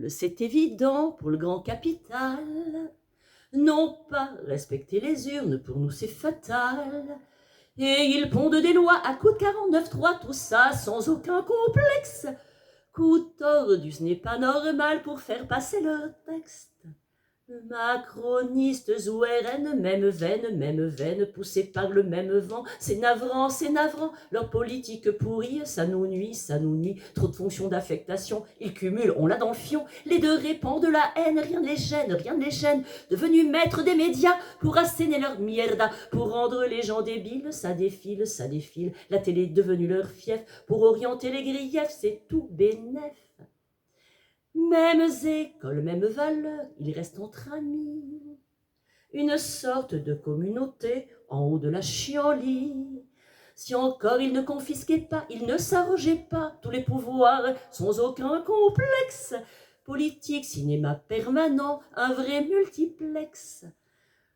foule, c'est évident pour le grand capital. Non pas respecter les urnes, pour nous c'est fatal. Et ils pondent des lois à coups de 49.3, tout ça sans aucun complexe. Coup tordu, ce n'est pas normal pour faire passer leur texte. Macronistes ou RN, même veine, poussés par le même vent. C'est navrant, leur politique pourrie, ça nous nuit. Trop de fonctions d'affectation, ils cumulent, on l'a dans le fion. Les deux répandent la haine, rien ne les gêne. Devenus maîtres des médias pour asséner leur mierda, pour rendre les gens débiles, ça défile. La télé est devenue leur fief, pour orienter les griefs, c'est tout bénef. Mêmes écoles, mêmes valeurs, ils restent entre amis. Une sorte de communauté en haut de la chienlit. Si encore ils ne confisquaient pas, ils ne s'arrogeaient pas tous les pouvoirs sans aucun complexe. Politique, cinéma permanent, un vrai multiplex.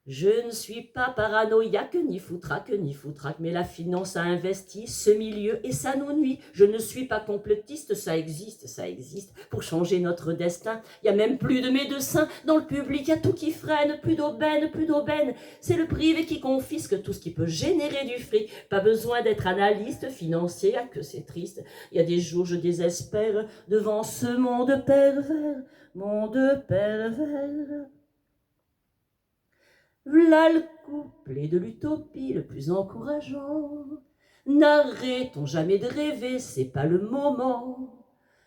Je ne suis pas paranoïaque, ni foutraque, mais la finance a investi ce milieu et ça nous nuit. Je ne suis pas complotiste, ça existe, pour changer notre destin. Il y a même plus de médecins, dans le public, il y a tout qui freine, plus d'aubaine. C'est le privé qui confisque tout ce qui peut générer du fric. Pas besoin d'être analyste financier, ah que c'est triste. Il y a des jours, je désespère devant ce monde pervers. V'là le couplet de l'utopie le plus encourageant. N'arrêtons jamais de rêver, c'est pas le moment.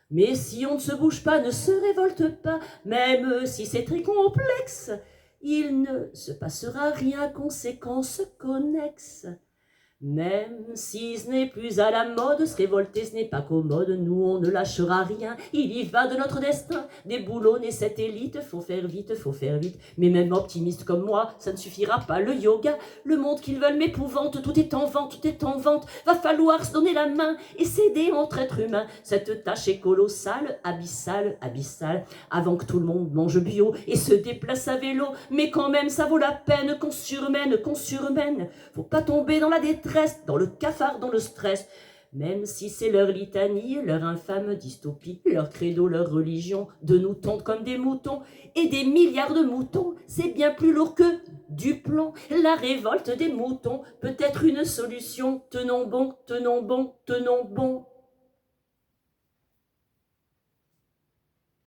Mais si on ne se bouge pas, ne se révolte pas, même si c'est très complexe, il ne se passera rien, conséquences connexes. Même si ce n'est plus à la mode, se révolter ce n'est pas commode, nous on ne lâchera rien, il y va de notre destin, des boulonnais cette élite, faut faire vite, mais même optimiste comme moi, ça ne suffira pas, le yoga, le monde qu'ils veulent m'épouvante, tout est en vente, va falloir se donner la main et s'aider entre êtres humains, cette tâche est colossale, abyssale, avant que tout le monde mange bio et se déplace à vélo, mais quand même ça vaut la peine qu'on surmène, faut pas tomber dans la détresse, dans le cafard, dans le stress, même si c'est leur litanie, leur infâme dystopie, leur credo, leur religion, de nous tondre comme des moutons, et des milliards de moutons, c'est bien plus lourd que du plomb. La révolte des moutons peut être une solution, tenons bon.